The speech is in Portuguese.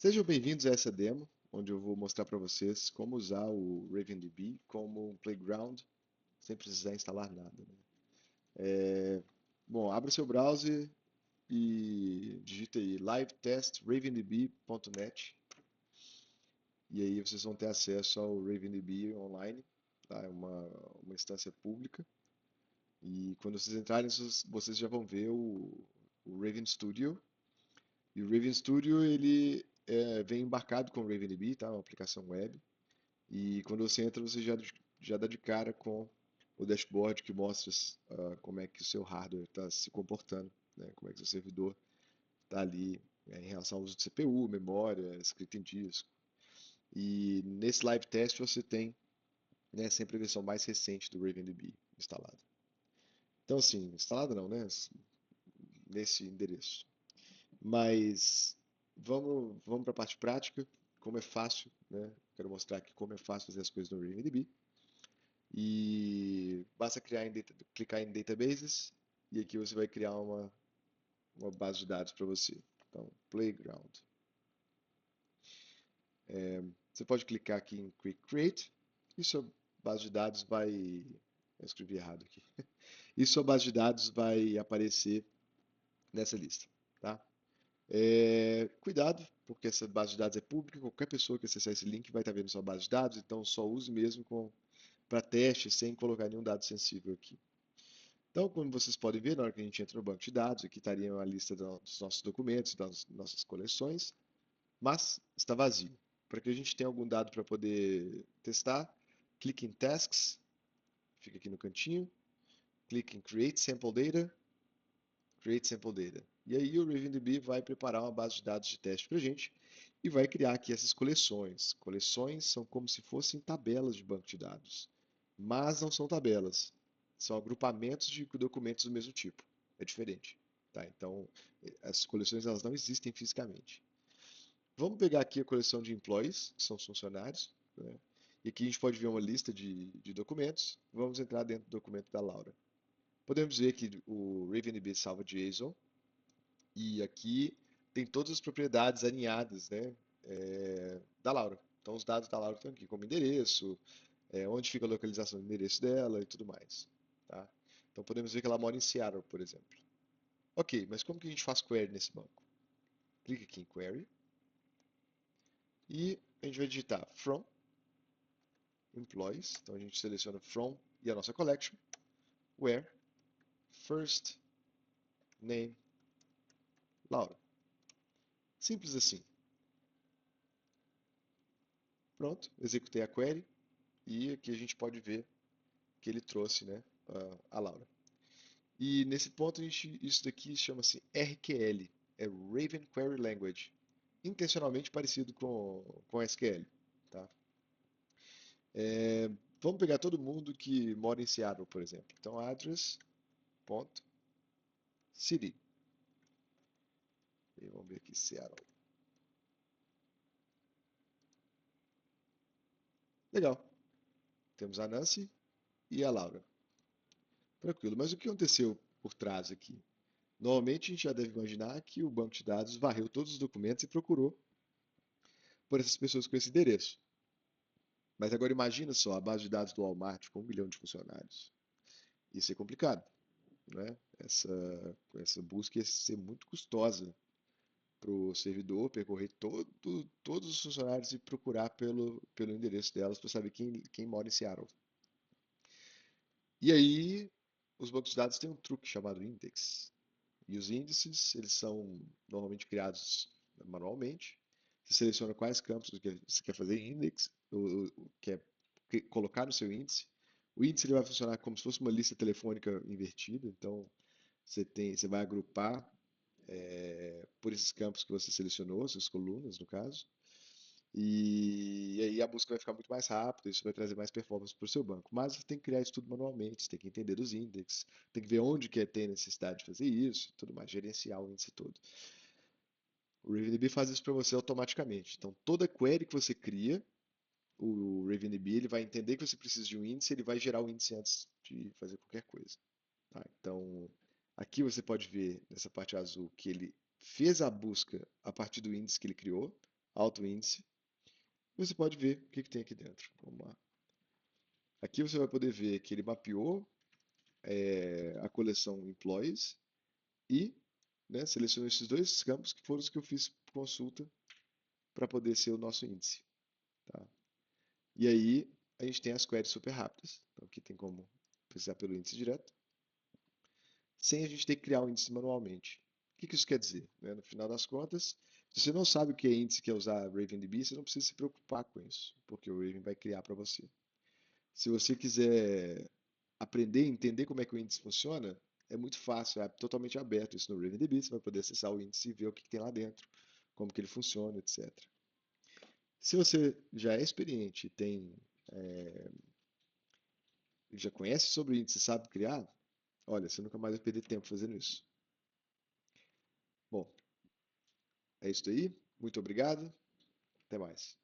Sejam bem-vindos a essa demo, onde eu vou mostrar para vocês como usar o RavenDB como um playground sem precisar instalar nada, né? Bom, abra seu browser e digita aí livetestravendb.net e aí vocês vão ter acesso ao RavenDB online, tá? É uma instância pública e quando vocês entrarem vocês já vão ver o Raven Studio. E o Raven Studio ele vem embarcado com o RavenDB, tá? Uma aplicação web. E quando você entra, você já dá de cara com o dashboard que mostra como é que o seu hardware está se comportando, né? Como é que o seu servidor está ali em relação ao uso de CPU, memória, escrita em disco. E nesse live test você tem, né, sempre a versão mais recente do RavenDB instalada. Então, assim, instalada não, né? Nesse endereço. Mas vamos para a parte prática, como é fácil, né? Quero mostrar aqui como é fácil fazer as coisas no RavenDB. E basta clicar em Databases e aqui você vai criar uma base de dados para você. Então, Playground. Você pode clicar aqui em Quick Create e sua base de dados vai. Eu escrevi errado aqui. E sua base de dados vai aparecer nessa lista, tá? Cuidado, porque essa base de dados é pública, qualquer pessoa que acessar esse link vai estar vendo sua base de dados, então só use mesmo para teste, sem colocar nenhum dado sensível aqui. Então, como vocês podem ver, na hora que a gente entra no banco de dados, aqui estaria a lista dos nossos documentos, das nossas coleções, mas está vazio. Para que a gente tenha algum dado para poder testar, clique em Tasks, fica aqui no cantinho, clique em Create Sample Data. E aí o RavenDB vai preparar uma base de dados de teste para a gente e vai criar aqui essas coleções. Coleções são como se fossem tabelas de banco de dados, mas não são tabelas, são agrupamentos de documentos do mesmo tipo. É diferente, tá? Então, as coleções elas não existem fisicamente. Vamos pegar aqui a coleção de employees, que são os funcionários, né? E aqui a gente pode ver uma lista de documentos. Vamos entrar dentro do documento da Laura. Podemos ver que o RavenDB salva JSON, e aqui tem todas as propriedades alinhadas, né, da Laura. Então os dados da Laura estão aqui, como endereço, onde fica a localização do endereço dela e tudo mais. Tá? Então podemos ver que ela mora em Seattle, por exemplo. Ok, mas como que a gente faz query nesse banco? Clique aqui em Query e a gente vai digitar from employees. Então a gente seleciona from e a nossa collection, where first name Laura. Simples assim. Pronto, executei a query e aqui a gente pode ver que ele trouxe, né, a Laura. E nesse ponto, isso daqui chama-se RQL, é Raven Query Language, intencionalmente parecido com SQL. Tá? É, vamos pegar todo mundo que mora em Seattle, por exemplo. Então, address.city. E vamos ver aqui, Seattle. Legal. Temos a Nancy e a Laura. Tranquilo. Mas o que aconteceu por trás aqui? Normalmente, a gente já deve imaginar que o banco de dados varreu todos os documentos e procurou por essas pessoas com esse endereço. Mas agora imagina só a base de dados do Walmart com 1 milhão de funcionários. Isso é complicado, né? Essa busca ia ser muito custosa para o servidor percorrer todos os funcionários e procurar pelo endereço delas para saber quem mora em Seattle. E aí, os bancos de dados têm um truque chamado index. E os índices, eles são normalmente criados manualmente. Você seleciona quais campos que você quer fazer index, ou quer colocar no seu índice. O índice ele vai funcionar como se fosse uma lista telefônica invertida. Então, você vai agrupar por esses campos que você selecionou, suas colunas, no caso. E aí a busca vai ficar muito mais rápida, isso vai trazer mais performance para o seu banco. Mas você tem que criar isso tudo manualmente, você tem que entender os índices, tem que ver onde que tem necessidade de fazer isso, tudo mais, gerenciar o índice todo. O RavenDB faz isso para você automaticamente. Então, toda query que você cria, o RavenDB ele vai entender que você precisa de um índice, ele vai gerar o índice antes de fazer qualquer coisa. Tá? Então, aqui você pode ver nessa parte azul que ele fez a busca a partir do índice que ele criou. alto índice. Você pode ver o que que tem aqui dentro. Vamos lá. Aqui você vai poder ver que ele mapeou a coleção Employees e, né, selecionou esses dois campos que foram os que eu fiz consulta para poder ser o nosso índice. Tá? E aí a gente tem as queries super rápidas. Então aqui tem como pesquisar pelo índice direto, sem a gente ter que criar o índice manualmente. O que que isso quer dizer? Né? No final das contas, se você não sabe o que é índice, que é usar RavenDB, você não precisa se preocupar com isso, porque o Raven vai criar para você. Se você quiser aprender, entender como é que o índice funciona, é muito fácil, é totalmente aberto isso no RavenDB, você vai poder acessar o índice e ver o que tem lá dentro, como que ele funciona, etc. Se você já é experiente, já conhece sobre o índice, sabe criar, olha, você nunca mais vai perder tempo fazendo isso. Bom, é isso aí. Muito obrigado. Até mais.